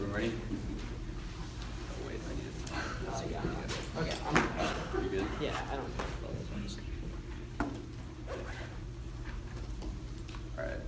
Everyone ready? Oh, wait, I need it. Okay, You good? yeah, I don't know. All right.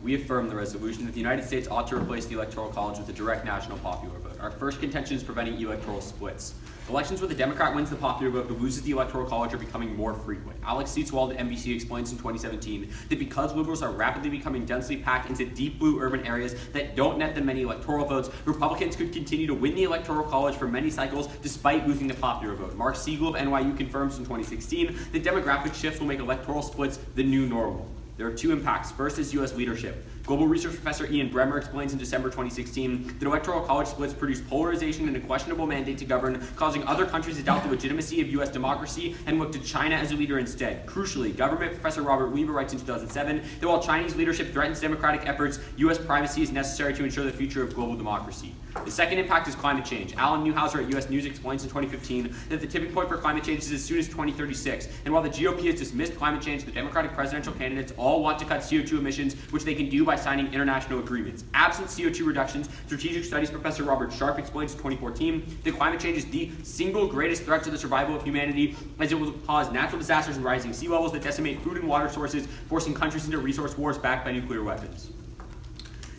We affirm the resolution that the United States ought to replace the Electoral College with a direct national popular vote. Our first contention is preventing electoral splits. Elections where the Democrat wins the popular vote but loses the Electoral College are becoming more frequent. Alex Seatswald at NBC explains in 2017 that because liberals are rapidly becoming densely packed into deep blue urban areas that don't net them many electoral votes, Republicans could continue to win the Electoral College for many cycles despite losing the popular vote. Mark Siegel of NYU confirms in 2016 that demographic shifts will make electoral splits the new normal. There are two impacts. First is U.S. leadership. Global research professor Ian Bremmer explains in December 2016 that electoral college splits produce polarization and a questionable mandate to govern, causing other countries to doubt the legitimacy of U.S. democracy and look to China as a leader instead. Crucially, government professor Robert Weaver writes in 2007 that while Chinese leadership threatens democratic efforts, U.S. primacy is necessary to ensure the future of global democracy. The second impact is climate change. Alan Newhouser at U.S. News explains in 2015 that the tipping point for climate change is as soon as 2036. And while the GOP has dismissed climate change, the Democratic presidential candidates all want to cut CO2 emissions, which they can do by signing international agreements. Absent CO2 reductions, strategic studies professor Robert Sharp explains in 2014 that climate change is the single greatest threat to the survival of humanity, as it will cause natural disasters and rising sea levels that decimate food and water sources, forcing countries into resource wars backed by nuclear weapons.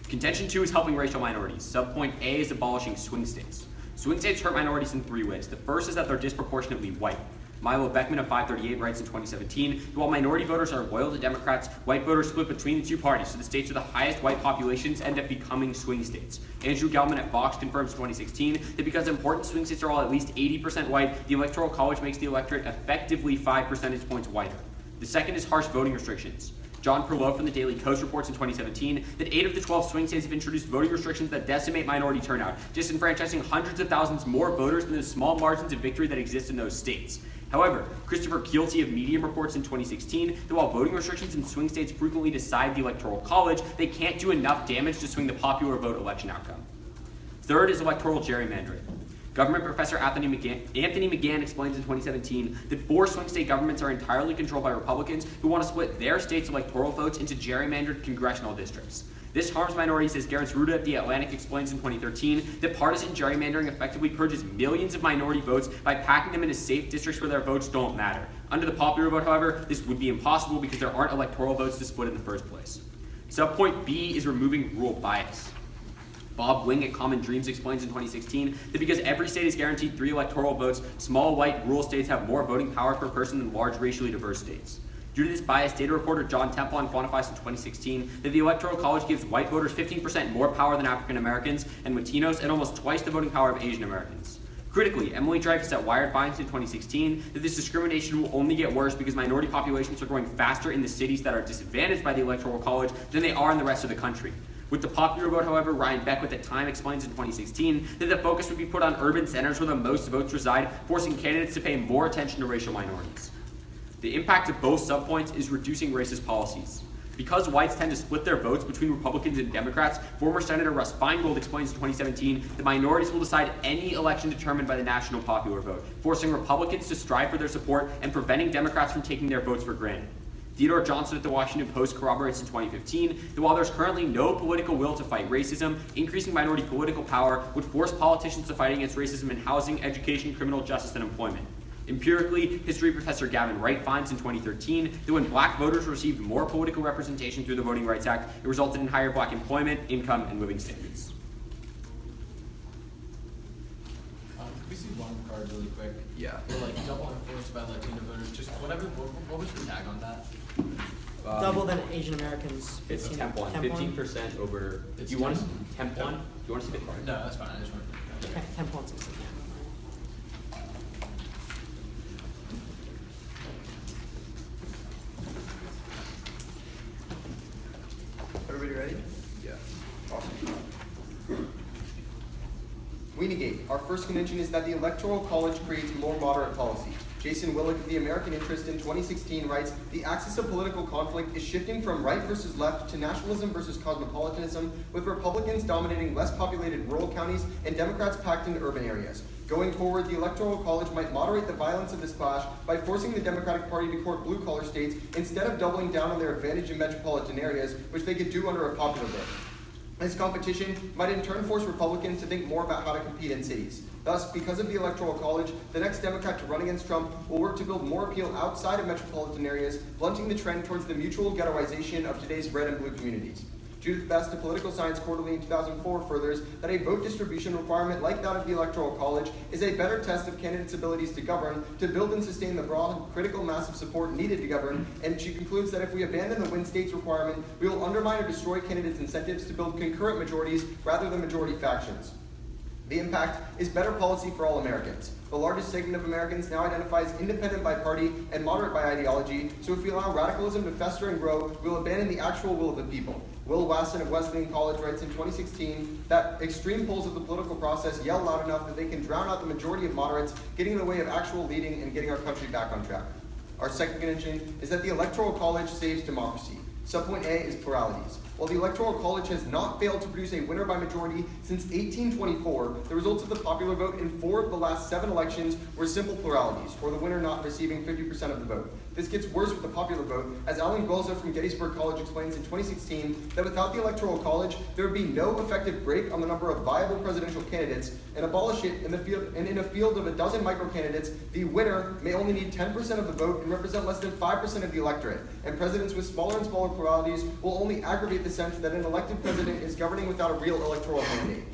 Contention 2 is helping racial minorities. Subpoint A is abolishing swing states. Swing states hurt minorities in three ways. The first is that they're disproportionately white. Milo Beckman of 538 writes in 2017 that while minority voters are loyal to Democrats, white voters split between the two parties, so the states with the highest white populations end up becoming swing states. Andrew Gelman at Fox confirms 2016 that because important swing states are all at least 80% white, the Electoral College makes the electorate effectively 5 percentage points whiter. The second is harsh voting restrictions. John Perlow from the Daily Coast reports in 2017 that 8 of the 12 swing states have introduced voting restrictions that decimate minority turnout, disenfranchising hundreds of thousands more voters than the small margins of victory that exist in those states. However, Christopher Keelty of Medium reports in 2016 that while voting restrictions in swing states frequently decide the Electoral College, they can't do enough damage to swing the popular vote election outcome. Third is electoral gerrymandering. Government professor Anthony McGann explains in 2017 that 4 swing state governments are entirely controlled by Republicans who want to split their state's electoral votes into gerrymandered congressional districts. This harms minorities, as Garance Ruda at The Atlantic explains in 2013 that partisan gerrymandering effectively purges millions of minority votes by packing them into safe districts where their votes don't matter. Under the popular vote, however, this would be impossible because there aren't electoral votes to split in the first place. Subpoint B is removing rural bias. Bob Wing at Common Dreams explains in 2016 that because every state is guaranteed 3 electoral votes, small white rural states have more voting power per person than large racially diverse states. Due to this bias, data reporter John Templon quantifies in 2016 that the Electoral College gives white voters 15% more power than African Americans and Latinos and almost twice the voting power of Asian Americans. Critically, Emily Dreyfus at Wired finds in 2016 that this discrimination will only get worse because minority populations are growing faster in the cities that are disadvantaged by the Electoral College than they are in the rest of the country. With the popular vote, however, Ryan Beckwith at Time explains in 2016 that the focus would be put on urban centers where the most votes reside, forcing candidates to pay more attention to racial minorities. The impact of both subpoints is reducing racist policies. Because whites tend to split their votes between Republicans and Democrats, former Senator Russ Feingold explains in 2017 that minorities will decide any election determined by the national popular vote, forcing Republicans to strive for their support and preventing Democrats from taking their votes for granted. Theodore Johnson at the Washington Post corroborates in 2015 that while there's currently no political will to fight racism, increasing minority political power would force politicians to fight against racism in housing, education, criminal justice, and employment. Empirically, history professor Gavin Wright finds in 2013 that when black voters received more political representation through the Voting Rights Act, it resulted in higher black employment, income, and living standards. Can we see one card really quick? Yeah. Like double influence by Latino voters. Just whatever. What was the tag on that? Double than Asian Americans. It's 15, temp 1, 15% over. It's Do you want to 10? temp 1? Do you want to see the card? No, that's fine. I just want to. Okay. 10 points. 16. Everybody ready? Yeah. Awesome. We negate. Our first contention is that the Electoral College creates more moderate policy. Jason Willick of The American Interest in 2016 writes, the axis of political conflict is shifting from right versus left to nationalism versus cosmopolitanism, with Republicans dominating less populated rural counties and Democrats packed into urban areas. Going forward, the Electoral College might moderate the violence of this clash by forcing the Democratic Party to court blue-collar states instead of doubling down on their advantage in metropolitan areas, which they could do under a popular vote. This competition might in turn force Republicans to think more about how to compete in cities. Thus, because of the Electoral College, the next Democrat to run against Trump will work to build more appeal outside of metropolitan areas, blunting the trend towards the mutual ghettoization of today's red and blue communities. Judith Best, a Political Science Quarterly in 2004, furthers that a vote distribution requirement like that of the Electoral College is a better test of candidates' abilities to govern, to build and sustain the broad, critical mass of support needed to govern, and she concludes that if we abandon the win states requirement, we will undermine or destroy candidates' incentives to build concurrent majorities rather than majority factions. The impact is better policy for all Americans. The largest segment of Americans now identifies independent by party and moderate by ideology, so if we allow radicalism to fester and grow, we will abandon the actual will of the people. Will Wasson of Wesleyan College writes in 2016 that extreme poles of the political process yell loud enough that they can drown out the majority of moderates, getting in the way of actual leading and getting our country back on track. Our second contention is that the Electoral College saves democracy. Subpoint A is pluralities. While the Electoral College has not failed to produce a winner by majority since 1824, the results of the popular vote in 4 of the last 7 elections were simple pluralities, or the winner not receiving 50% of the vote. This gets worse with the popular vote, as Alan Guelzo from Gettysburg College explains in 2016 that without the Electoral College, there would be no effective brake on the number of viable presidential candidates, and abolish it in a field of a dozen micro-candidates, the winner may only need 10% of the vote and represent less than 5% of the electorate, and presidents with smaller and smaller pluralities will only aggravate the sense that an elected president is governing without a real electoral mandate.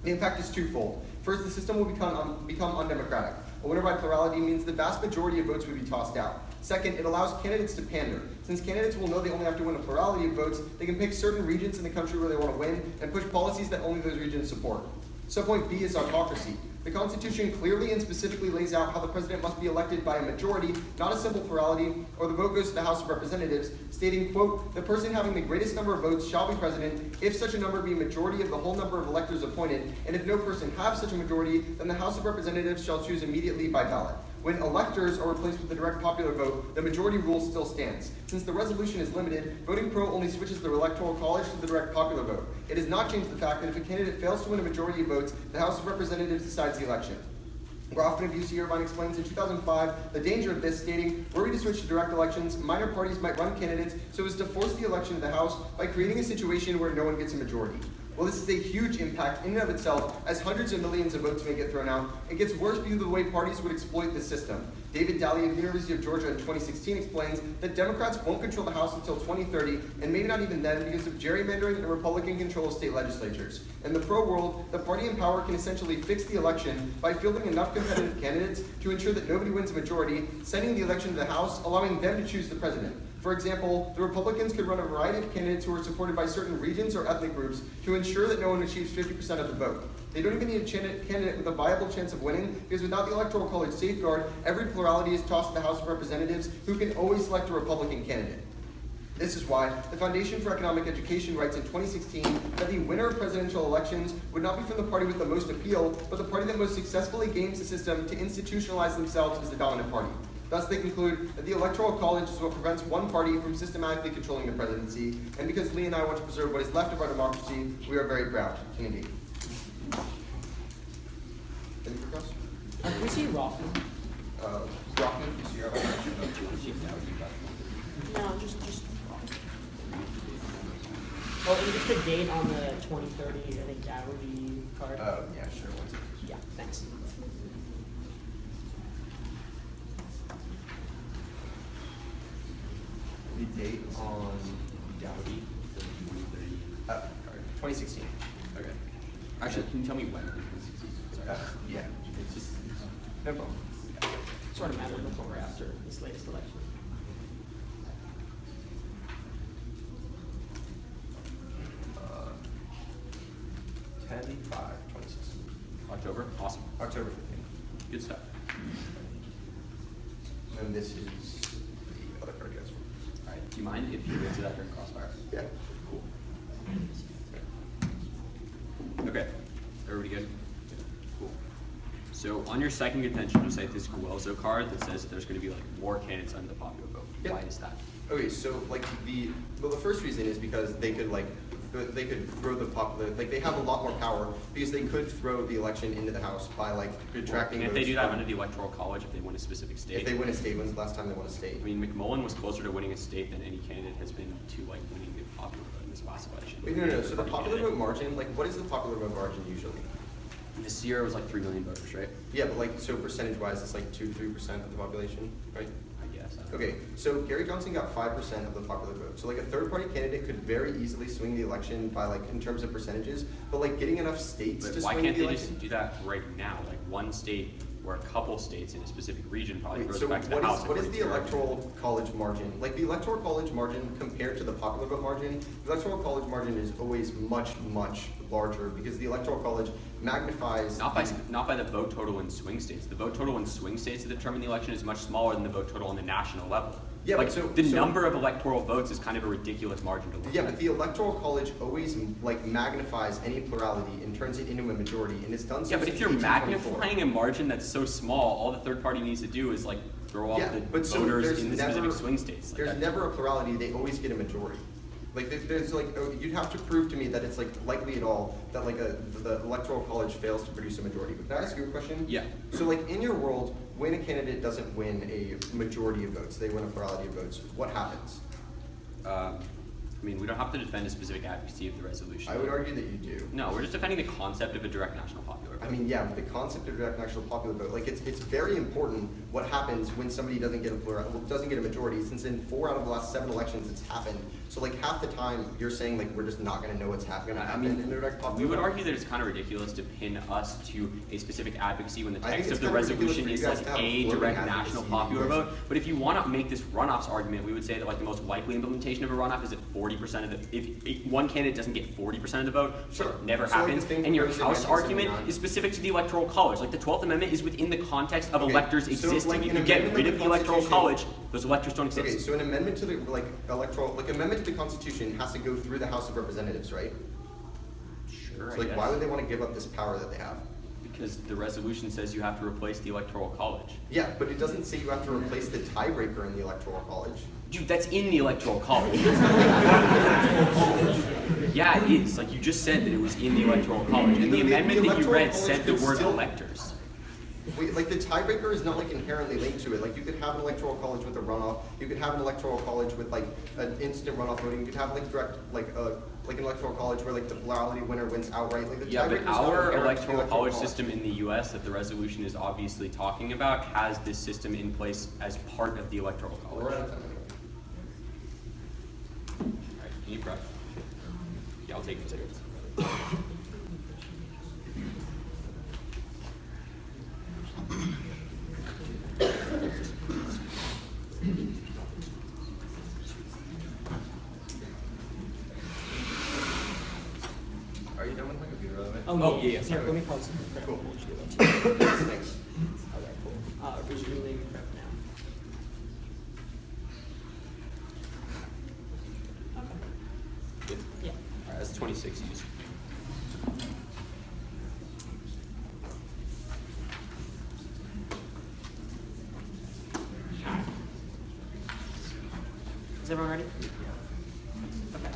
The impact is twofold. First, the system will become undemocratic. A winner by plurality means the vast majority of votes would be tossed out. Second, it allows candidates to pander. Since candidates will know they only have to win a plurality of votes, they can pick certain regions in the country where they want to win and push policies that only those regions support. Subpoint B is autocracy. The Constitution clearly and specifically lays out how the president must be elected by a majority, not a simple plurality, or the vote goes to the House of Representatives, stating, quote, the person having the greatest number of votes shall be president, if such a number be a majority of the whole number of electors appointed, and if no person have such a majority, then the House of Representatives shall choose immediately by ballot. When electors are replaced with the direct popular vote, the majority rule still stands. Since the resolution is limited, voting pro only switches the Electoral College to the direct popular vote. It does not change the fact that if a candidate fails to win a majority of votes, the House of Representatives decides the election. Grafton of UC Irvine explains in 2005 the danger of this, stating, were we to switch to direct elections, minor parties might run candidates so as to force the election of the House by creating a situation where no one gets a majority. Well, this is a huge impact in and of itself, as hundreds of millions of votes may get thrown out. It gets worse because of the way parties would exploit the system. David Daly of the University of Georgia in 2016 explains that Democrats won't control the House until 2030, and maybe not even then because of gerrymandering and Republican control of state legislatures. In the pro world, the party in power can essentially fix the election by fielding enough competitive candidates to ensure that nobody wins a majority, sending the election to the House, allowing them to choose the president. For example, the Republicans could run a variety of candidates who are supported by certain regions or ethnic groups to ensure that no one achieves 50% of the vote. They don't even need a candidate with a viable chance of winning, because without the Electoral College safeguard, every plurality is tossed to the House of Representatives, who can always select a Republican candidate. This is why the Foundation for Economic Education writes in 2016 that the winner of presidential elections would not be from the party with the most appeal, but the party that most successfully games the system to institutionalize themselves as the dominant party. Thus, they conclude that the Electoral College is what prevents one party from systematically controlling the presidency, and because Lee and I want to preserve what is left of our democracy, we are very proud to engage. Any for questions? Can we see Rothman? Rockman, you see our No, just. Well, just the date on the 2030, I think that would be card. yeah, sure. One second. Yeah, thanks. The date on Dowdy, 2016. Okay. Actually, can you tell me when? Sorry. Yeah, it's just no problem. Sort of matter before or after this latest election. Uh, 10/5/2016. October? Awesome. October 15th. Good stuff. And this is the other card, guys. All right. Do you mind if you answer that during Crossfire? Yeah. Cool. Okay. Everybody good? Cool. So on your second contention, you cite this Guelzo card that says that there's going to be like more candidates under the popular vote. Yep. Why is that? Okay, so like the first reason is because they could throw the popular, like they have a lot more power because they could throw the election into the House by like retracting Can't votes they do that from- under the Electoral College if they win a specific state? If they win a state, when's the last time they won a state? I mean, McMullen was closer to winning a state than any candidate has been to like winning the popular vote in the this last election. Wait, no. So the popular vote margin, like, what is the popular vote margin usually? This year it was like 3 million voters, right? Yeah, but like, so percentage-wise, it's like 2-3% of the population, right? I guess. Okay, so Gary Johnson got 5% of the popular vote. So like a third-party candidate could very easily swing the election by like in terms of percentages, but like getting enough states But to why swing can't the they election. just do that right now? Like one state or a couple states in a specific region probably Wait, goes so back to the what House. is what is according the to your electoral college margin? Like the electoral college margin compared to the popular vote margin, the electoral college margin is always much larger because the electoral college magnifies. Not by the vote total in swing states. The vote total in swing states that determine the election is much smaller than the vote total on the national level. Yeah, like but the number of electoral votes is kind of a ridiculous margin to look Yeah, at. but the electoral college always like magnifies any plurality and turns it into a majority, and it's done so. Yeah, but if since you're 1824. magnifying a margin that's so small, all the third party needs to do is like throw off the but so voters there's in the never- specific swing states. Like There's that- never a plurality; they always get a majority. Like there's like you'd have to prove to me that it's like likely at all that like the electoral college fails to produce a majority. But can I ask you a question? Yeah. So like in your world, when a candidate doesn't win a majority of votes, they win a plurality of votes. What happens? I mean, we don't have to defend a specific advocacy of the resolution. I would argue that you do. No, we're just defending the concept of a direct national popular vote. I mean, yeah, with the concept of direct national popular vote, like it's very important what happens when somebody doesn't get a majority. Since in 4 out of the last 7 elections, it's happened. So like half the time, you're saying like we're just not going to know what's going to happen in a direct popular we would vote. argue that it's kind of ridiculous to pin us to a specific advocacy when the I think text it's of the kind of ridiculous resolution for you is guys like to have a floating direct advocacy national that popular you guys- vote. But if you want to make this runoffs argument, we would say that like the most likely implementation of a runoff is that 40% of the if one candidate doesn't get 40% of the vote, Sure. it never So, like, the happens. thing And your proposed in House argument 1979 is specific to the Electoral College. Like the 12th Amendment is within the context of Okay, electors so, existing. like, If an you get amendment rid of of the the Electoral Constitution- College, those electors don't exist. Okay, so an amendment to the amendment to the Constitution has to go through the House of Representatives, right? Sure, So I like, guess. why would they want to give up this power that they have? Because the resolution says you have to replace the Electoral College. Yeah, but it doesn't say you have to replace the tiebreaker in the Electoral College. Dude, that's in the Electoral College. Yeah, it is. Like you just said that it was in the Electoral College. And the amendment that you Electoral read College said the could word still- electors. Wait, like the tiebreaker is not like inherently linked to it. Like you could have an electoral college with a runoff. You could have an electoral college with like an instant runoff voting. You could have like direct like an electoral college where like the plurality winner wins outright. Like the Yeah, but tiebreaker's not our inherent to the electoral college system in the US that the resolution is obviously talking about has this system in place as part of the Electoral College. We're out of time anyway. Alright, can you prep? Yeah, I'll take these notes. Are you done with my computer, by the way? Oh, yeah, Here, sorry. let me pause. Cool. Okay, Thanks. cool. Resuming prep now. Good. Yeah. Alright, that's 26 used. Is everyone ready? Okay.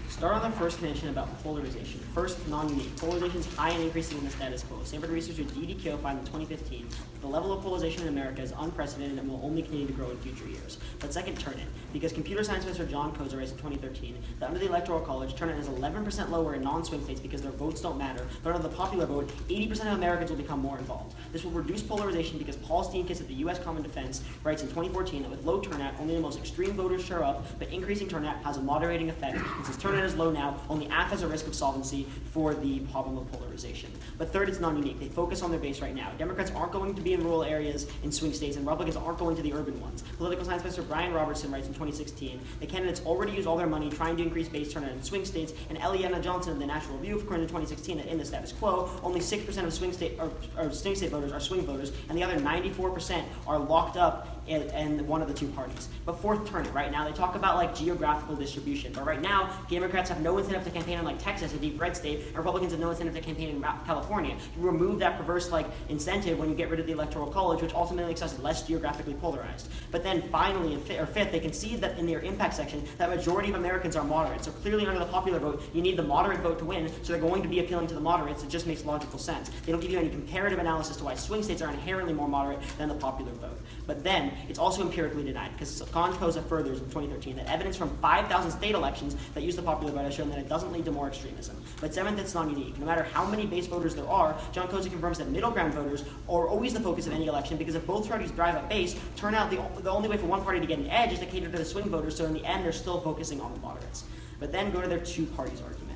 Start on the first condition about polarization. First, non-unique. Polarization is high and increasing in the status quo. Stanford researcher D.D. Kyo found in 2015 that the level of polarization in America is unprecedented and will only continue to grow in future years. But second, turn-in. Because computer science professor John Kozer writes in 2013 that under the Electoral College, turn-in is 11% lower in non-swing states because their votes don't matter, but under the popular vote, 80% of Americans will become more involved. This will reduce polarization because Paul Steenkis at the U.S. Common Defense writes in 2014 that with low turnout, only the most extreme voters show up, but increasing turnout has a moderating effect, and since turnout is low now, only AF has a risk of solvency for the problem of polarization. But third, it's non-unique. They focus on their base right now. Democrats aren't going to be in rural areas in swing states, and Republicans aren't going to the urban ones. Political science professor Brian Robertson writes in 2016, the candidates already use all their money trying to increase base turnout in swing states, and Eliana Johnson of the National Review according to 2016 that in the status quo, only 6% of swing state voters are swing voters, and the other 94% are locked up in one of the two parties. But fourth, turn it. Right now, they talk about like geographical distribution, but right now, Democrats have no incentive to campaign in like Texas, a deep red state, and Republicans have no incentive to campaign in California. You remove that perverse like incentive when you get rid of the Electoral College, which ultimately makes us less geographically polarized. But then finally, fifth, they concede that in their impact section, that majority of Americans are moderate. So clearly under the popular vote, you need the moderate vote to win, so they're going to be appealing to the moderates. It just makes logical sense. They don't give you any comparative analysis to why swing states are inherently more moderate than the popular vote. But then, it's also empirically denied, because Concosa furthers in 2013 that evidence from 5,000 state elections that use the popular vote has shown that it doesn't lead to more extremism. But seventh, it's non-unique. No matter how many base voters there are, John Cozy confirms that middle ground voters are always the focus of any election, because if both parties drive up base, turnout, the only way for one party to get an edge is to cater to the swing voters, so in the end, they're still focusing on the moderates. But then go to their two parties argument.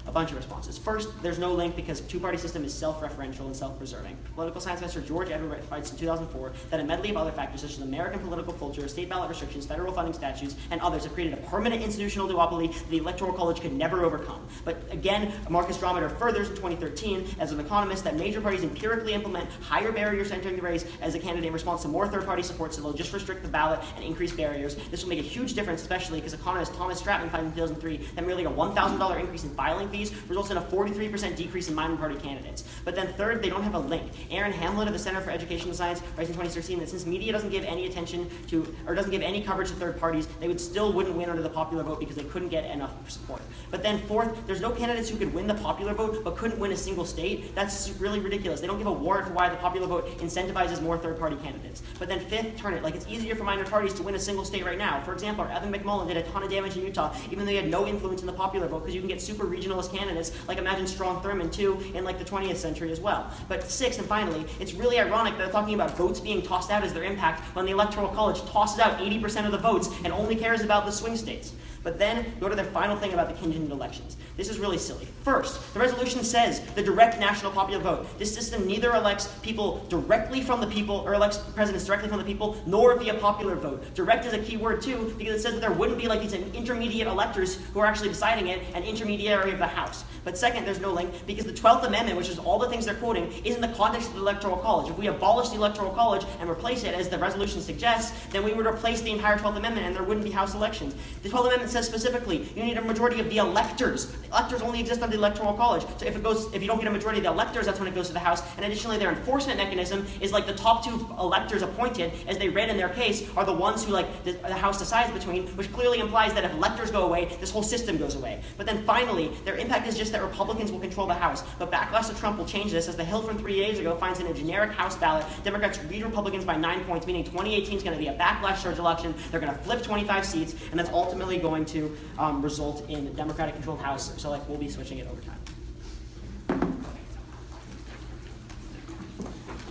A bunch of responses. First, there's no link because two-party system is self-referential and self-preserving. Political science professor George Edward writes in 2004 that a medley of other factors such as American political culture, state ballot restrictions, federal funding statutes, and others have created a permanent institutional duopoly that the Electoral College could never overcome. But again, Marcus Drometer furthers in 2013 as an economist that major parties empirically implement higher barriers to entering the race as a candidate in response to more third-party support, so they'll just restrict the ballot and increase barriers. This will make a huge difference, especially because economist Thomas Stratman found in 2003 that merely a $1,000 increase in filing fees results in a 43% decrease in minor party candidates. But then third, they don't have a link. Aaron Hamlet of the Center for Educational Science writes in 2016 that since media doesn't give any attention to, or doesn't give any coverage to third parties, they wouldn't win under the popular vote because they couldn't get enough support. But then fourth, there's no candidates who could win the popular vote but couldn't win a single state. That's really ridiculous. They don't give a warrant for why the popular vote incentivizes more third party candidates. But then fifth, turn it. Like, it's easier for minor parties to win a single state right now. For example, Evan McMullen did a ton of damage in Utah, even though he had no influence in the popular vote, because you can get super regionalist candidates, like imagine Strom Thurmond too, in like the 20th century as well. But sixth, and finally, it's really ironic that they're talking about votes being tossed out as their impact when the Electoral College tosses out 80% of the votes and only cares about the swing states. But then go to the final thing about the contingent elections. This is really silly. First, the resolution says the direct national popular vote. This system neither elects people directly from the people, or elects presidents directly from the people, nor via popular vote. Direct is a key word too, because it says that there wouldn't be like these intermediate electors who are actually deciding it, an intermediary of the House. But second, there's no link, because the 12th Amendment, which is all the things they're quoting, is in the context of the Electoral College. If we abolish the Electoral College and replace it, as the resolution suggests, then we would replace the entire 12th Amendment and there wouldn't be House elections. The 12th Amendment says specifically, you need a majority of the electors. The electors only exist under the Electoral College. So if you don't get a majority of the electors, that's when it goes to the House. And additionally, their enforcement mechanism is like the top two electors appointed, as they read in their case, are the ones who the House decides between, which clearly implies that if electors go away, this whole system goes away. But then finally, their impact is just that Republicans will control the House. But backlash to Trump will change this, as the Hill from 3 days ago finds in a generic House ballot, Democrats lead Republicans by 9 points, meaning 2018 is going to be a backlash surge election. They're going to flip 25 seats, and that's ultimately going to result in a Democratic-controlled House. So we'll be switching it over time.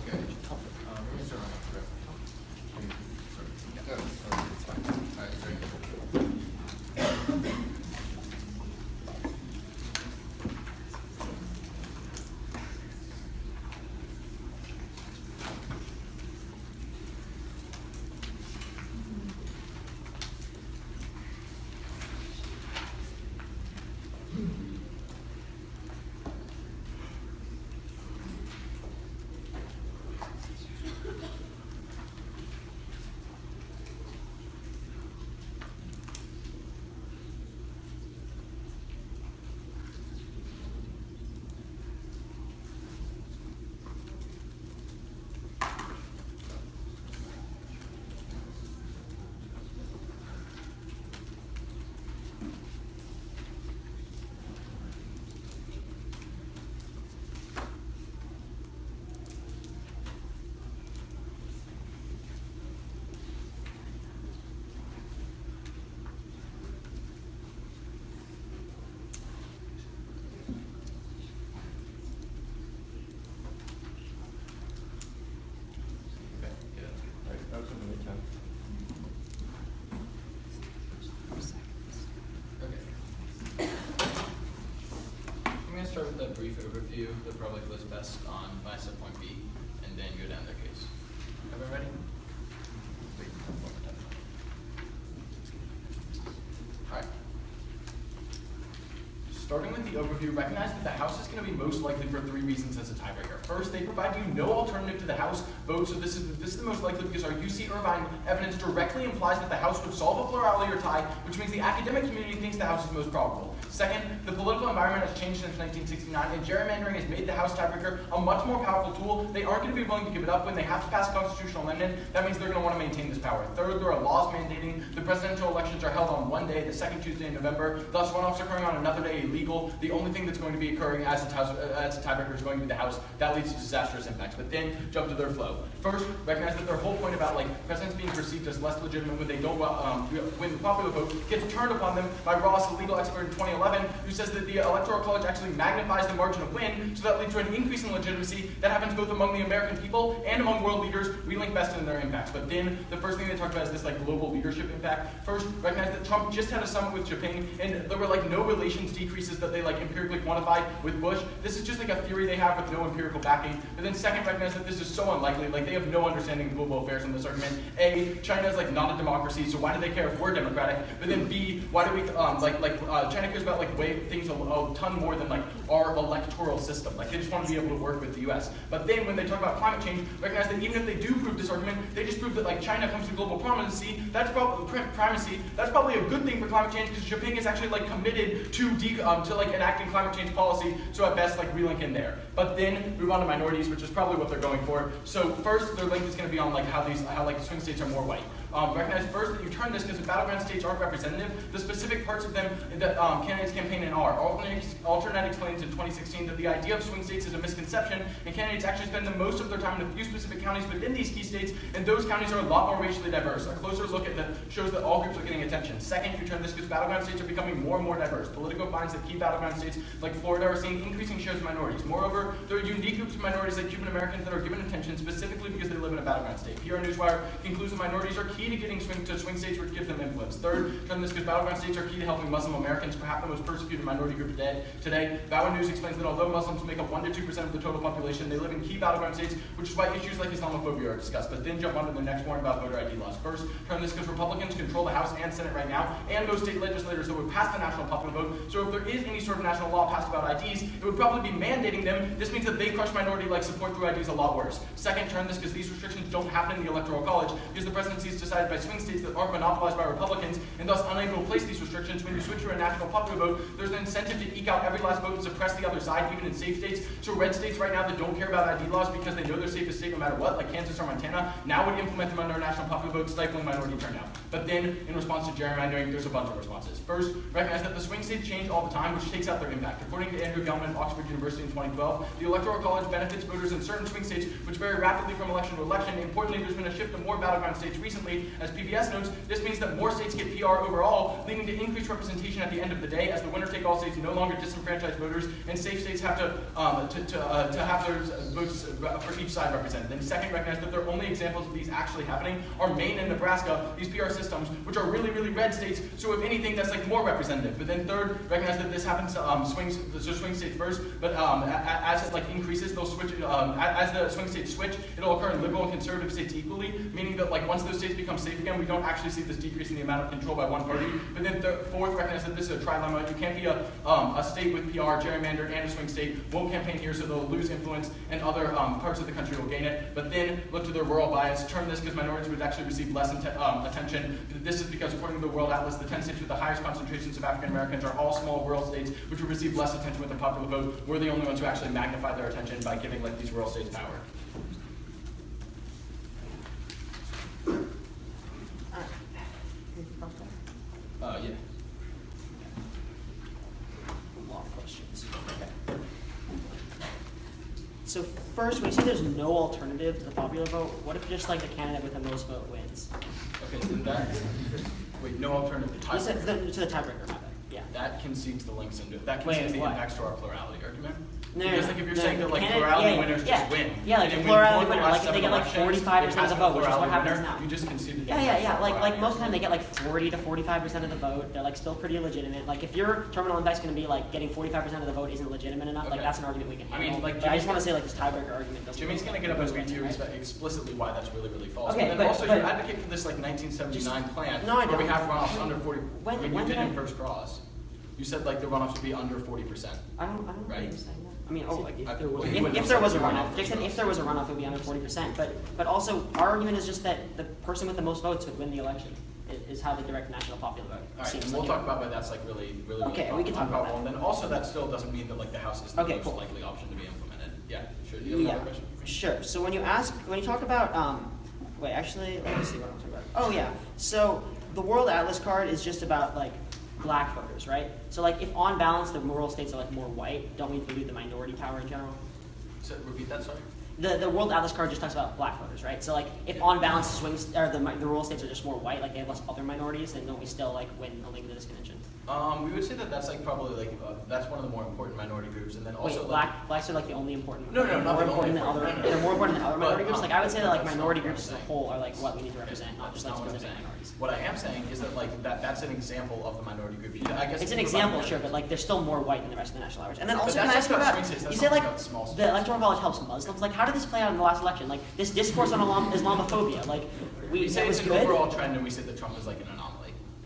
Okay. We're gonna start on it's fine. All right, sorry. Start with a brief overview that probably goes best on my subpoint B, and then go down their case. Everyone ready? Wait, one more time. All right. Starting with the overview, recognize that the House is going to be most likely for 3 reasons as a tiebreaker. First, they provide you no alternative to the House vote, so this is the most likely because our UC Irvine evidence directly implies that the House would solve a plurality or tie, which means the academic community thinks the House is most probable. Second, the political environment has changed since 1969, and gerrymandering has made the House tiebreaker a much more powerful tool. They aren't going to be willing to give it up when they have to pass a constitutional amendment. That means they're going to want to maintain this power. Third, there are laws mandating the presidential elections are held on one day, the second Tuesday in November. Thus, runoffs occurring on another day illegal. the only thing that's going to be occurring as a tiebreaker is going to be the House. That leads to disastrous impacts. But then jump to their flow. First, recognize that their whole point about presidents being perceived as less legitimate when they don't win the popular vote gets turned upon them by Ross, a legal expert in 2011, who says that the Electoral College actually magnifies the margin of win, so that leads to an increase in legitimacy that happens both among the American people and among world leaders. We link best in their impacts. But then the first thing they talk about is this global leadership impact. First, recognize that Trump just had a summit with Japan, and there were no relations decreases that they empirically quantified with Bush. This is just a theory they have with no empirical backing. But then second, recognize that this is so unlikely. They have no understanding of global affairs in this argument. A, China is not a democracy, so why do they care if we're democratic? But then B, why do we China cares about way things a ton more than our electoral system. They just want to be able to work with the U.S. But then when they talk about climate change, recognize that even if they do prove this argument, they just prove that China comes to global primacy. That's probably a good thing for climate change because Japan is actually committed to enacting climate change policy. So at best, we link in there. But then move on to minorities, which is probably what they're going for. So first, their link is going to be on how swing states are more white. Recognize first that you turn this because the battleground states aren't representative. The specific parts of them that candidates campaign in are. Alternate explains in 2016 that the idea of swing states is a misconception, and candidates actually spend the most of their time in a few specific counties within these key states, and those counties are a lot more racially diverse. A closer look at that shows that all groups are getting attention. Second, you turn this because battleground states are becoming more and more diverse. Politico finds that key battleground states like Florida are seeing increasing shares of minorities. Moreover, there are unique groups of minorities like Cuban Americans that are given attention specifically because they live in a battleground state. PR Newswire concludes that minorities are key to getting swing states which give them influence. Third, turn this because battleground states are key to helping Muslim Americans, perhaps the most persecuted minority group today. Bauer News explains that although Muslims make up 1 to 2% of the total population, they live in key battleground states, which is why issues like Islamophobia are discussed. But then jump on to the next one about voter ID laws. First, turn this because Republicans control the House and Senate right now, and most state legislators that would pass the national popular vote. So if there is any sort of national law passed about IDs, it would probably be mandating them. This means that they crush minority-like support through IDs a lot worse. Second, turn this because these restrictions don't happen in the Electoral College because the presidency is decided by swing states that aren't monopolized by Republicans and thus unable to place these restrictions. When you switch to a national popular vote, there's an incentive to eke out every last vote and suppress the other side, even in safe states. So red states right now that don't care about ID laws because they know they're safest state no matter what, like Kansas or Montana, now would implement them under a national popular vote, stifling minority turnout. But then, in response to gerrymandering, there's a bunch of responses. First, recognize that the swing states change all the time, which takes out their impact. According to Andrew Gelman of Oxford University in 2012, the Electoral College benefits voters in certain swing states, which vary rapidly from election to election. Importantly, there's been a shift to more battleground states recently. As PBS notes, this means that more states get PR overall, leading to increased representation at the end of the day, as the winner-take-all states no longer disenfranchise voters, and safe states have to have their votes for each side represented. Then second, recognize that their only examples of these actually happening are Maine and Nebraska, these PR systems, which are really, really red states, so if anything, that's more representative. But then third, recognize that this happens to swing states first, but as it increases, they'll switch, as the swing states switch, it'll occur in liberal and conservative states equally, meaning that once those states become safe again, we don't actually see this decrease in the amount of control by one party. But then fourth, recognize that this is a trilemma. You can't be a state with PR, gerrymandered, and a swing state, won't campaign here, so they'll lose influence, and other parts of the country will gain it. But then look to their rural bias. Term this because minorities would actually receive less attention. This is because, according to the World Atlas, the 10 states with the highest concentrations of African Americans are all small rural states, which would receive less attention with the popular vote. We're the only ones who actually magnify their attention by giving these rural states power. Yeah. A lot of questions. Okay. So first, when you say there's no alternative to the popular vote, what if just the candidate with the most vote wins? Okay, so wait, no alternative to To tiebreaker. the tiebreaker, my bad. Yeah. That concedes the links into it. That concedes the what? impacts to our plurality argument. No, Because no, if you're no, saying that candidate- plurality winners just win. Yeah, and the then plurality win winner, the last if they get 7 45% of the vote, which is what plurality happens winner, now. You just conceded. the Yeah. impacts to Like plurality most of the time they argument. get 40 to 45% of the vote. They're still pretty legitimate. If your terminal impact's going to be getting 45% of the vote isn't legitimate enough, Okay. that's an argument we can I mean, handle. like, But I just want to say this tiebreaker argument doesn't. Jimmy's going to get up and read to you explicitly why that's really, really false. Okay, but then but- also but- you advocate for this 1979 plan No, I where we don't. have runoffs under 40. When you did did in I- first draws. You said the runoffs would be under 40%. I don't know Right. what you're saying. I mean, I- if there was a runoff, Dick said if there was a runoff, it would be under 40%. But also, our argument is just that the person with the most votes would win the election. Is how the direct national popular vote All right, seems and we'll like talk it. about why that's really Okay, we can talk about that. And then also that still doesn't mean that the House is the Okay, most cool. likely option to be implemented. Yeah, sure. Do you have another question? Sure. So when you talk about, wait, actually, let me see what I'm talking about. Oh yeah. So the World Atlas card is just about black voters, right? So like if on balance the rural states are like more white, don't we include the minority power in general? So repeat that, sorry. The World Atlas card just talks about black voters, right? So like if on balance swings or the rural states are just more white, like they have less other minorities, then don't we still like win a link to this convention? We would say that that's like probably like that's one of the more important minority groups, and then also Wait, like, blacks are like the only important. No, not more the only important than other. important. They're more important than other But, minority groups. Like I would say that like that's minority not what groups I'm as a saying. whole are like what we need to represent, not just like That's not what I'm specific saying. minorities. What I am saying is that like that's an example of the minority group. I guess It's an you provide example, minorities. sure, but like they're still more white than the rest of the national average. And then But also, that's can I ask you about about? swing states, that's You said not like about small states. the electoral college helps Muslims. Like, how did this play out in the last election? Like this discourse on Islamophobia. Like We that say was it's an good. overall trend, and we say that Trump is like an anomaly.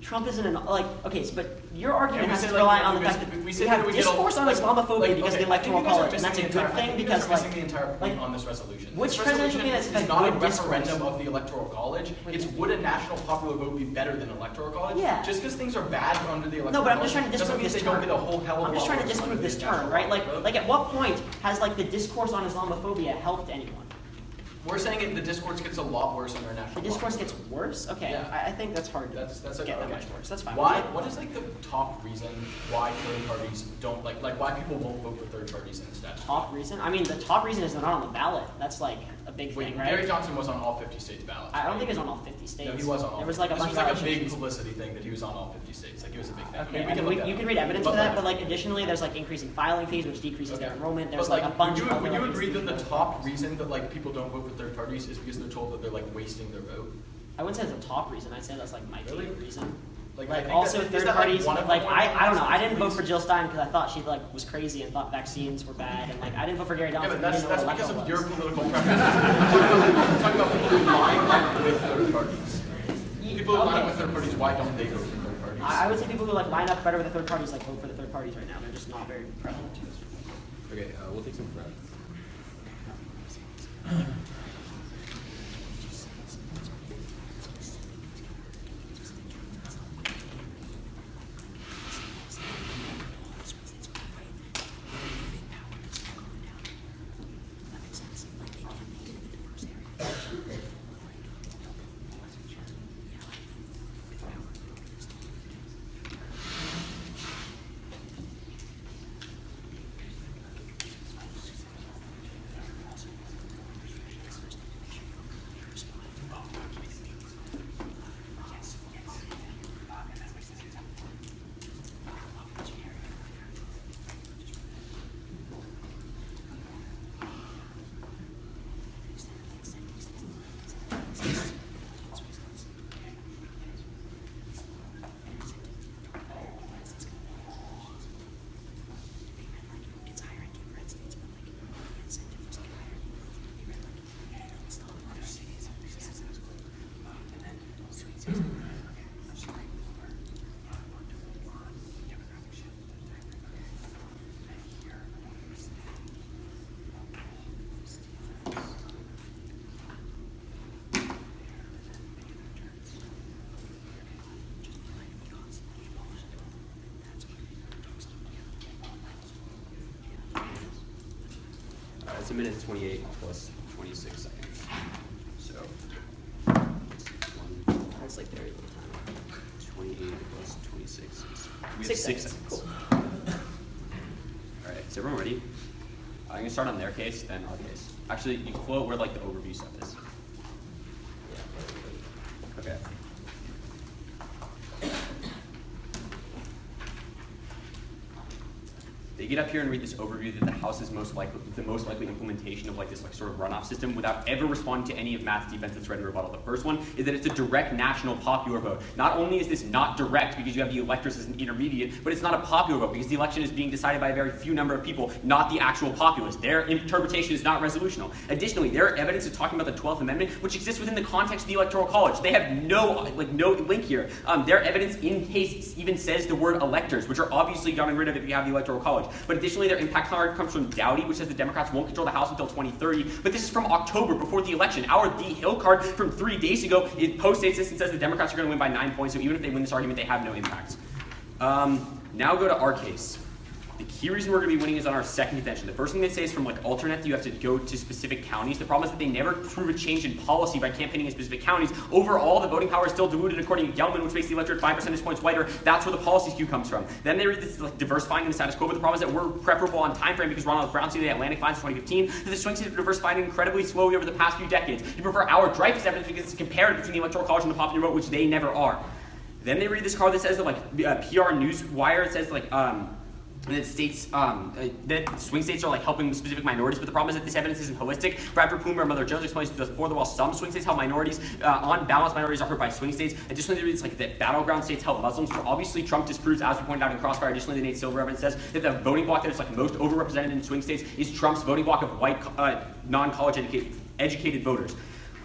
Trump isn't an like okay, so, but your argument Yeah, we has say, to like, rely we- on the we- fact that we we say have that we get a- discourse on like- Islamophobia like, because okay, of the I think electoral you guys are college, and missing that's a the good entire- I thing think you because guys are like missing the entire point like, on this resolution. which This presidential resolution candidate is not a good discourse? referendum of the electoral college. Wait. It's would a national popular vote be better than electoral college? Yeah. Just because things are bad under the electoral No, but I'm college just trying to doesn't disprove mean this they don't term. get a whole hell of a I'm just lot trying to worse disprove under this the term, national right? popular vote. Like at what point has like the discourse on Islamophobia helped anyone? We're saying the discourse gets a lot worse under a The national discourse popular gets worse. Okay, Yeah. I think that's hard to That's like, get that okay. much worse. That's fine. Why? What is like the top reason why third parties don't like why people won't vote for third parties in the statute? Top reason? I mean, the top reason is they're not on the ballot. That's like a big Wait, thing, right? Gary Johnson was on all 50 states ballots. I don't right? think it was on all 50 states. No, he was on all. There was like a 50. bunch This was of like a big allegations. publicity thing that he was on all 50 states. Like it was a big thing. Okay, I mean, and look that you up. can read evidence for that, like- but like additionally, there's like increasing filing fees, which decreases their Okay. enrollment. There's But like a bunch of other would you like, agree that the top reason that like people don't vote for third parties is because they're told that they're like wasting their vote? I wouldn't say it's a top reason. I'd say that's like my Really? favorite reason. Like, I Like think also that- is third that, like, parties, one of the like more I don't know. I reasons, didn't vote please? for Jill Stein because I thought she like was crazy and thought vaccines were bad, and like I didn't vote for Gary Yeah, Johnson. but because I that's didn't know because what of electoral your was. political preferences. I'm talking about people who line up with third parties. People who line up with third parties, why don't they vote for third parties? I would say people who like line up better with the third parties like vote for the third parties right now. They're just not very prevalent. Okay, we'll take some breath. It's a minute 28 plus 26 seconds. So, That's like very little time. 28 plus 26 is we have 6 6 seconds. seconds. All right, is everyone ready? I'm gonna start on their case, then our case. Actually, you can float where like the overview stuff is. Okay. They get up here and read this overview that the House is the most likely implementation of like this like sort of runoff system without ever responding to any of Matt's defensive threat and rebuttal. The first one is that it's a direct national popular vote. Not only is this not direct because you have the electors as an intermediate, but it's not a popular vote because the election is being decided by a very few number of people, not the actual populace. Their interpretation is not resolutional. Additionally, their evidence is talking about the 12th Amendment, which exists within the context of the Electoral College. They have no link here. Their evidence in case even says the word electors, which are obviously gotten rid of if you have the Electoral College. But additionally, their impact card comes from Dowdy, which says the Democrats won't control the House until 2030. But this is from October, before the election. Our The Hill card from 3 days ago, it postdates this and says the Democrats are going to win by 9 points. So even if they win this argument, they have no impact. Now go to our case. The key reason we're going to be winning is on our second contention. The first thing they say is from like alternate, you have to go to specific counties. The problem is that they never prove a change in policy by campaigning in specific counties. Overall, the voting power is still diluted according to Gelman, which makes the electorate 5 percentage points whiter. That's where the policy skew comes from. Then they read this like diversifying in the status quo, but the problem is that we're preferable on time frame because Ronald Brown stated the Atlantic finds in 2015 that the swing states have diversified incredibly slowly over the past few decades. You prefer our Dreyfus evidence because it's compared between the Electoral College and the popular vote, which they never are. Then they read this card that says that like PR Newswire, it says like that states that swing states are like helping specific minorities, but the problem is that this evidence isn't holistic. Bradford Plumer and Mother Jones explains that before the while some swing states help minorities, on balance minorities are hurt by swing states. Additionally, they read it's like that battleground states help Muslims, but obviously Trump disproves, as we pointed out in Crossfire. Additionally, the Nate Silver evidence says that the voting bloc that is like most overrepresented in swing states is Trump's voting bloc of white non-college educated voters.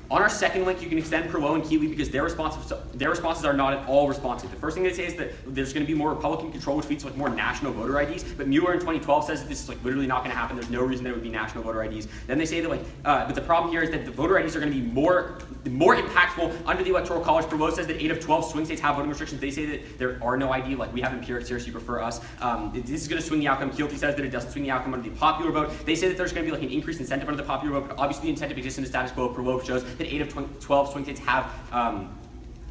On our second link, you can extend Perlow and Keeley because their responses are not at all responsive. The first thing they say is that there's going to be more Republican control, which leads to like more national voter IDs. But Mueller in 2012 says that this is like literally not going to happen. There's no reason there would be national voter IDs. Then they say that but the problem here is that the voter IDs are going to be more impactful under the Electoral College. Perlow says that 8 of 12 swing states have voting restrictions. They say that there are no ID. Like we have empirics here, so you prefer us. This is going to swing the outcome. Keelty says that it doesn't swing the outcome under the popular vote. They say that there's going to be like an increased incentive under the popular vote. But obviously, the incentive exists in the status quo. Perlow shows that 8 of 12 swing states have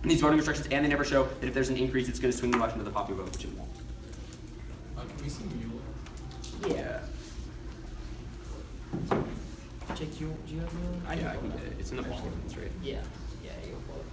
these voting restrictions, and they never show that if there's an increase, it's going to swing the election to the popular vote, which it won't. Can we see Mueller? Yeah. Jake, do you have Mueller? I can get it. It's in the Balkans, right? Yeah. Yeah, you go pull it.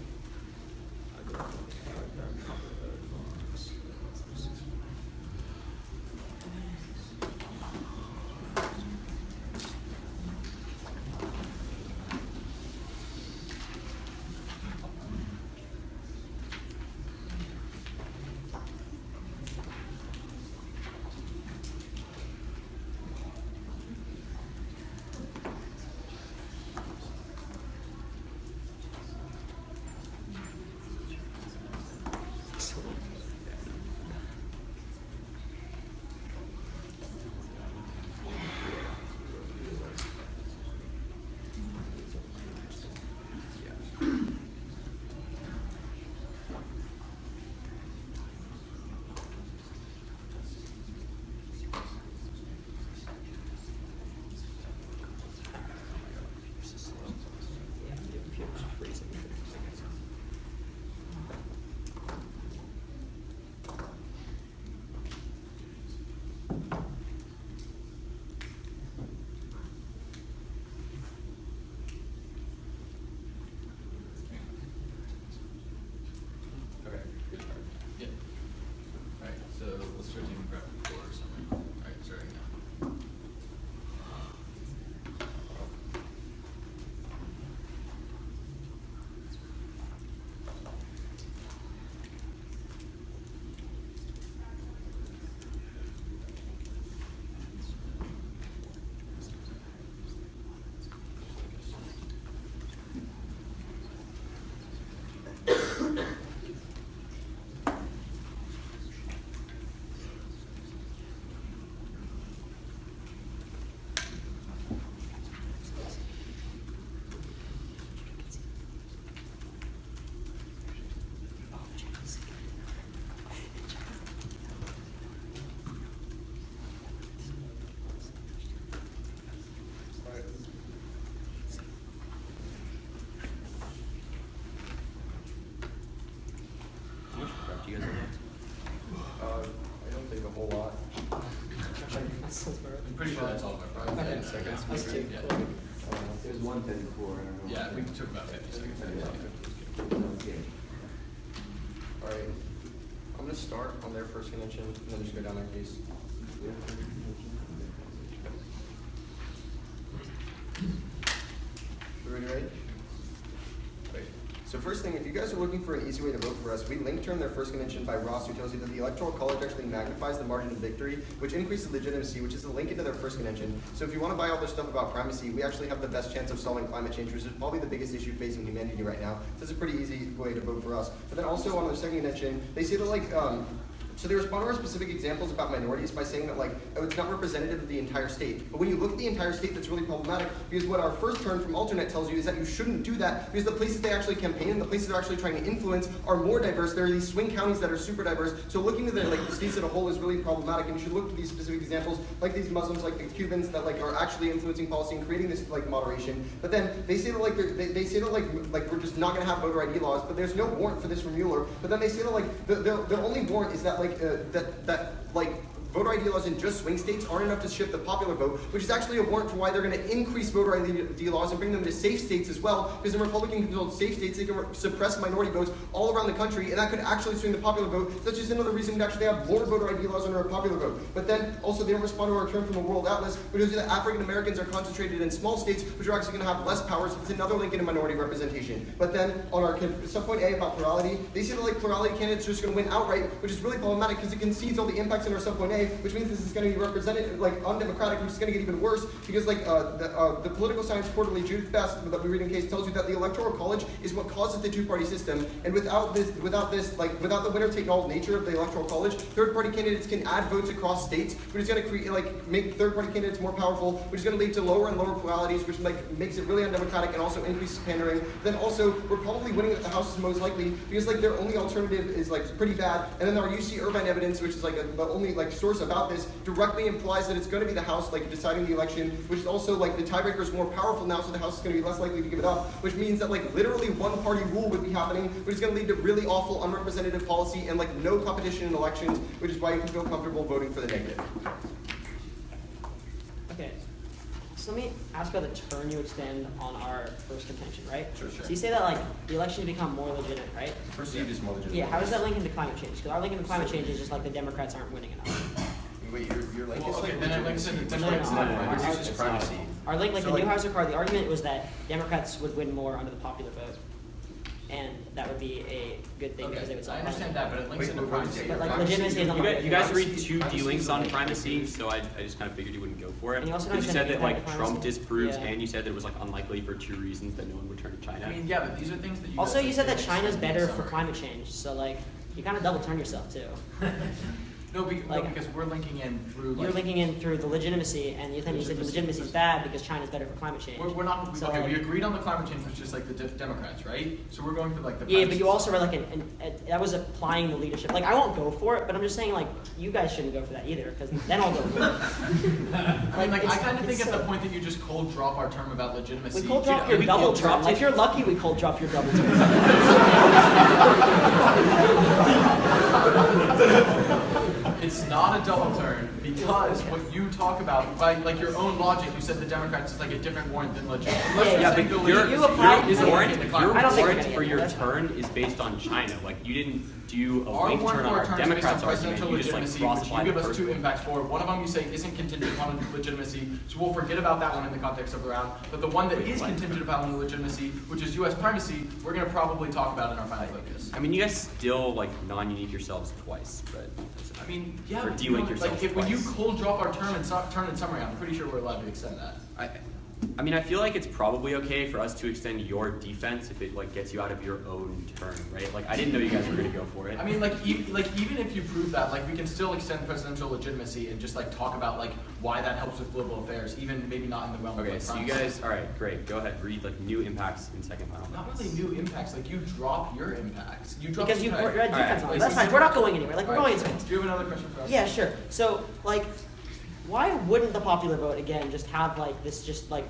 Do you guys have I don't think a whole lot. I'm pretty sure that's all of it, right? 10 seconds. That's too Yeah. cool. There's 134, I don't know. Yeah, we took about 50 seconds. Okay. All right. I'm going to start on their first convention and then just go down their case. Everybody ready? Great. So first thing, if you guys are looking for an easy way to vote for us, we linked term their first convention by Ross, who tells you that the Electoral College actually magnifies the margin of victory, which increases legitimacy, which is a link into their first convention. So if you want to buy all their stuff about primacy, we actually have the best chance of solving climate change, which is probably the biggest issue facing humanity right now. So it's a pretty easy way to vote for us. But then also on their second convention, they say that So they respond to our specific examples about minorities by saying that, like, oh, it's not representative of the entire state. But when you look at the entire state, that's really problematic, because what our first turn from alternate tells you is that you shouldn't do that, because the places they actually campaign and the places they're actually trying to influence are more diverse. There are these swing counties that are super diverse. So looking at the states as a whole is really problematic, and you should look to these specific examples, like these Muslims, like the Cubans, that are actually influencing policy and creating this moderation. But then they say that they say that we're just not going to have voter ID laws, but there's no warrant for this from Mueller. But then they say that the only warrant is that voter ID laws in just swing states aren't enough to shift the popular vote, which is actually a warrant for why they're going to increase voter ID laws and bring them to safe states as well, because in Republican-controlled safe states, they can suppress minority votes all around the country, and that could actually swing the popular vote. So that's just another reason to actually have more voter ID laws under a popular vote. But then, also, they don't respond to our return from the World Atlas, which is that African Americans are concentrated in small states, which are actually going to have less power, so it's another link into minority representation. But then, on our subpoint A about plurality, they say that plurality candidates are just going to win outright, which is really problematic because it concedes all the impacts in our subpoint A, which means this is going to be represented undemocratic, which is going to get even worse because the political science quarterly Judith Best that we read in case tells you that the electoral college is what causes the two-party system, and without the winner-take-all nature of the electoral college, third-party candidates can add votes across states, which is going to create make third-party candidates more powerful, which is going to lead to lower and lower pluralities, which makes it really undemocratic and also increases pandering. Then also we're probably winning at the House is most likely because their only alternative is pretty bad, and then our UC Irvine evidence, which is the only source about this, directly implies that it's going to be the House deciding the election, which is also the tiebreaker is more powerful now, so the House is going to be less likely to give it up, which means that literally one-party rule would be happening, which is going to lead to really awful unrepresentative policy and no competition in elections, which is why you can feel comfortable voting for the negative. Okay. So let me ask about the turn you extend on our first contention, right? Sure. So you say that the election has become more legitimate, right? Perceived as more legitimate. Yeah. How does that link into climate change? Because our link into climate change is just the Democrats aren't winning enough. Wait, your link Well, is okay, then it links in. No, no. reduces privacy. Our link, So, the Newhouser card, the argument was that Democrats would win more under the popular vote, and that would be a good thing because they would I solve understand that, but it links Wait, into what did you privacy. say? But legitimacy is not You guys read two D-links on primacy, so I just kind of figured you wouldn't go for it. And you also Because you don't said understand that the impact of Trump primacy. disproves, Yeah. and you said that it was unlikely for two reasons that no one would turn to China. I mean, yeah, but these are things that you Also, guys you said that didn't China's explain in better the for summary. climate change, so you kind of double turn yourself too. No, because we're linking in through You're linking in through the legitimacy, and you think you said the legitimacy is bad because China's better for climate change. We're not, So, okay, we agreed on the climate change, which is the Democrats, right? So we're going for the Yeah, but privacy you also stuff. were that was applying the leadership. I won't go for it, but I'm just saying you guys shouldn't go for that either, because then I'll go for it. I mean, I it's- kind of think it's at the so- point that you just cold drop our term about legitimacy. We cold drop your we double cold term. dropped If you're lucky, we cold drop your double term. It's not a double turn because what you talk about, by your own logic, you said the Democrats is a different warrant than legit. Yeah, but you applied- your warrant, I your don't think we're warrant gonna for get your there, that's fine. turn is based on China. You didn't do a Our link warrant turn on for our our turn is based on Democrats argument. presidential You just legitimacy, cross which apply you give the us first two one. impacts for. One of them you say isn't contingent upon legitimacy, so we'll forget about that one in the context of the round. But the one that is contingent upon legitimacy, which is U.S. primacy, we're going to probably talk about in our final focus. I mean, you guys still non-unique yourselves twice, but I mean, yeah, or but de-link yourselves when you twice. cold drop our term and summary, I'm pretty sure we're allowed to extend that. I mean, I feel like it's probably okay for us to extend your defense if it gets you out of your own turn, right? I didn't know you guys were gonna go for it. I mean, even if you prove that, we can still extend presidential legitimacy and just talk about why that helps with global affairs, even maybe not in the realm Okay, of so you primacy. guys, all right, great. Go ahead, read new impacts in second final. Not really new impacts. You drop your impacts. You drop Because you okay. put red defense on it. Alright, That's fine. We're not going anywhere. We're Alright, going in space. do you have another question for us? Yeah, sure. So, why wouldn't the popular vote again just have this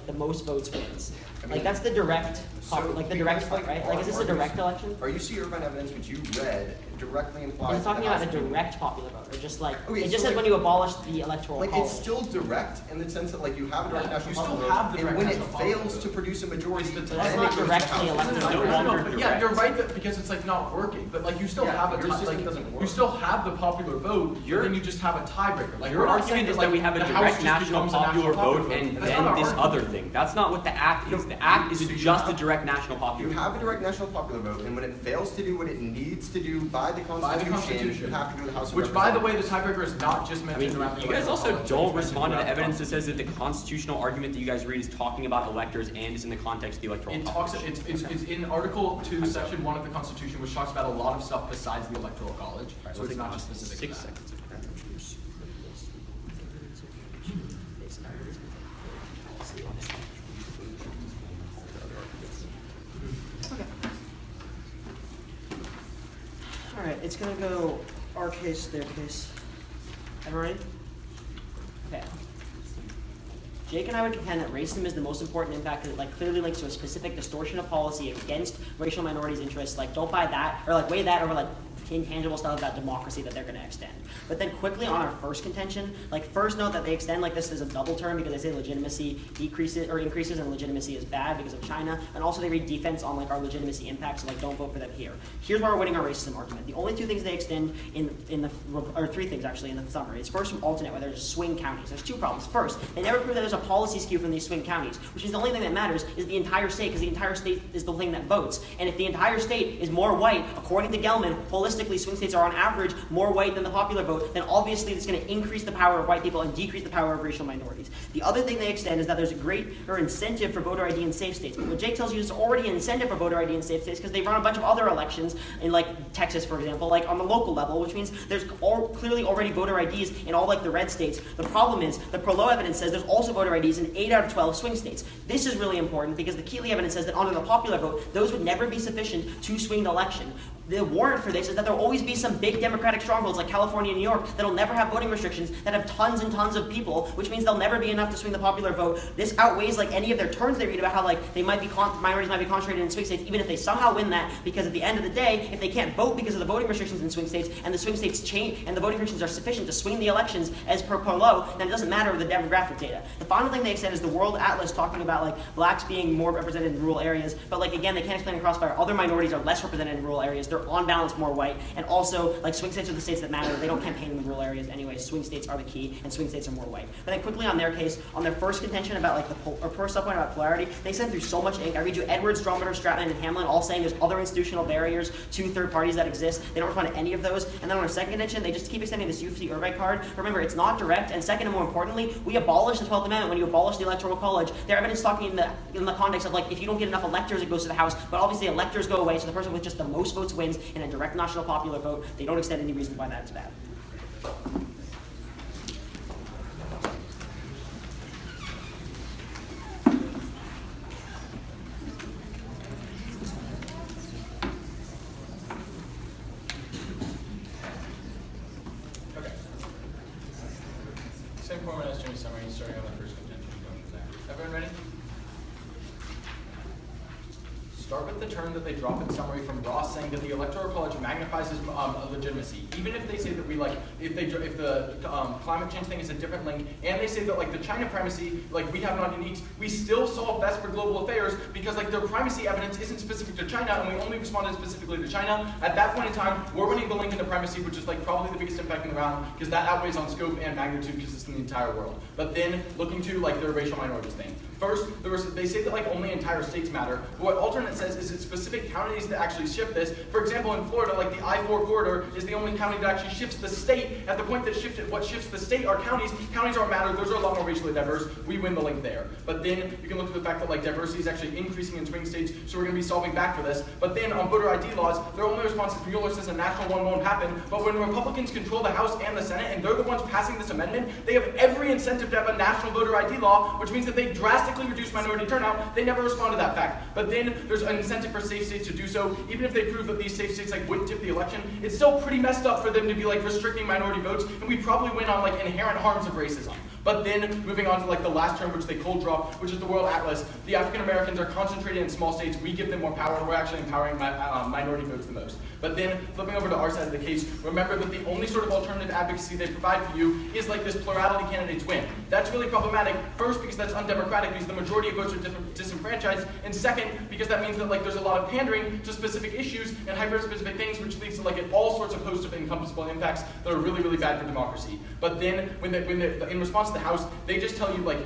the most votes wins? That's the direct the direct part, right? Is this a direct election? Our UC Irvine evidence, which you read, directly implies. Is it talking that about a the House- direct popular vote, or just Okay, it just so, says when you abolish the electoral college? It's still direct in the sense that you have a direct Yeah, national you still popular have vote, the and direct when it national popular fails vote. to produce a majority, It's the- then That's it not goes to the directly House. elected. No No, longer but yeah, direct. you're right that because it's not working, but you still Yeah, have a your system doesn't work. you still have the popular vote, but then you just have a tiebreaker. Your we're not saying argument is that we have a the House direct just national becomes a popular national vote and That's then not our this argument. other thing. That's not what the act is. The act is So you just a have- direct national You popular vote. have a direct national popular vote, and when it fails to do what it needs to do by the Constitution, you have to go to the House of Which, by the Representatives. way, the tiebreaker is not just I mentioned mean, around the you guys electoral also college, don't it's mentioned respond to the throughout evidence that the says that the constitutional argument that you guys read is talking about electors and is in the context of the electoral It college. talks. It's in Article 2, Section 1 of the Constitution, which talks about a lot of stuff besides the Electoral College. Alright, So let's it's not take just specific to 6 that. seconds. Okay. All right, it's gonna go our case, their case. Everyone ready? Okay. Jake and I would contend that racism is the most important impact because it clearly links to a specific distortion of policy against racial minorities' interests. Don't buy that or weigh that over intangible stuff about democracy that they're going to extend. But then quickly on our first contention, first note that they extend this as a double term because they say legitimacy decreases or increases and legitimacy is bad because of China, and also they read defense on our legitimacy impact, so don't vote for them here. Here's why we're winning our racism argument. The only two things they extend or three things actually in the summary. It's first from alternate where there's swing counties. There's two problems. First, they never prove that there's a policy skew from these swing counties, which means the only thing that matters is the entire state because the entire state is the thing that votes. And if the entire state is more white, according to Gelman, holistically swing states are on average more white than the popular vote, then obviously it's going to increase the power of white people and decrease the power of racial minorities. The other thing they extend is that there's a greater incentive for voter ID in safe states. But what Jake tells you is already an incentive for voter ID in safe states because they run a bunch of other elections in Texas, for example, on the local level, which means there's clearly already voter IDs in all the red states. The problem is the Perlow evidence says there's also voter IDs in 8 out of 12 swing states. This is really important because the Keeley evidence says that under the popular vote, those would never be sufficient to swing the election. The warrant for this is that there will always be some big Democratic strongholds like California and New York that'll never have voting restrictions that have tons and tons of people, which means they'll never be enough to swing the popular vote. This outweighs any of their turns they read about how they might be minorities might be concentrated in swing states, even if they somehow win that, because at the end of the day, if they can't vote because of the voting restrictions in swing states and the swing states change and the voting restrictions are sufficient to swing the elections as per Perlow, then it doesn't matter with the demographic data. The final thing they said is the World Atlas talking about blacks being more represented in rural areas, but again, they can't explain in Crossfire. Other minorities are less represented in rural areas. They're on balance more white, and also swing states are the states that matter. They don't campaign in the rural areas anyway. Swing states are the key, and swing states are more white. But then quickly on their case, on their first contention about first subpoint about polarity, they sent through so much ink. I read you Edwards, Dromedar, Stratman, and Hamlin all saying there's other institutional barriers to third parties that exist. They don't respond to any of those. And then on their second contention, they just keep extending this UFC Irvine card. Remember, it's not direct. And second, and more importantly, we abolished the 12th Amendment when you abolish the Electoral College. Their evidence talking in the context of if you don't get enough electors, it goes to the House. But obviously, electors go away, so the person with just the most votes wins in a direct national popular vote. They don't extend any reason why that's bad. Okay. Same format as Jimmy's summary, starting on the first contention and going from there. Everyone ready? Start with the term that they drop in summary from Ross saying that the Electoral College magnifies his legitimacy. Even if they say that if the climate change thing is a different link, and they say that the China primacy, we have non-uniques, we still solve best for global affairs because their primacy evidence isn't specific to China, and we only responded specifically to China. At that point in time, we're winning the link into primacy, which is probably the biggest impact in the round because that outweighs on scope and magnitude because it's in the entire world. But then looking to their racial minorities thing. First, they say that only entire states matter. But what alternate says is it's specific counties that actually shift this. For example, in Florida, the I-4 corridor is the only county that actually shifts the state. At the point that what shifts the state are counties. Counties don't matter. Those are a lot more racially diverse. We win the link there. But then you can look at the fact that diversity is actually increasing in swing states, so we're going to be solving back for this. But then on voter ID laws, their only response is Mueller says a national one won't happen. But when Republicans control the House and the Senate, and they're the ones passing this amendment, they have every incentive to have a national voter ID law, which means that they drastically reduce minority turnout. They never respond to that fact. But then there's an incentive for safe states to do so. Even if they prove that these safe states wouldn't tip the election, it's still pretty messed up for them to be restricting minority votes, and we probably win on inherent harms of racism. But then moving on to the last term, which they cold drop, which is the World Atlas. The African Americans are concentrated in small states. We give them more power, and we're actually empowering minority votes the most. But then flipping over to our side of the case, remember that the only sort of alternative advocacy they provide for you is this plurality candidates win. That's really problematic. First, because that's undemocratic, because the majority of votes are disenfranchised, and second, because that means that there's a lot of pandering to specific issues and hyper-specific things, which leads to all sorts of host of encompassable impacts that are really, really bad for democracy. But then, in response to to the House, they just tell you like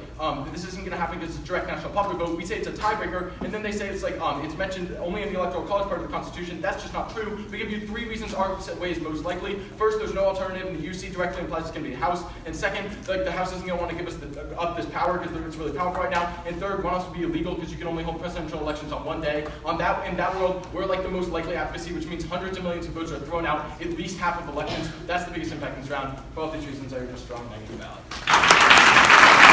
this isn't going to happen because it's a direct national popular vote. We say it's a tiebreaker, and then they say it's like it's mentioned only in the Electoral College part of the Constitution. That's just not true. We give you 3 reasons our way is most likely. First, there's no alternative, and the UC directly implies it's going to be the House. And second, like the House isn't going to want to give us up this power because it's really powerful right now. And third, one has to be illegal because you can only hold presidential elections on one day. In that world, we're like the most likely advocacy, which means hundreds of millions of votes are thrown out at least half of elections. That's the biggest impact in this round. For all these reasons, I urge a strong negative ballot.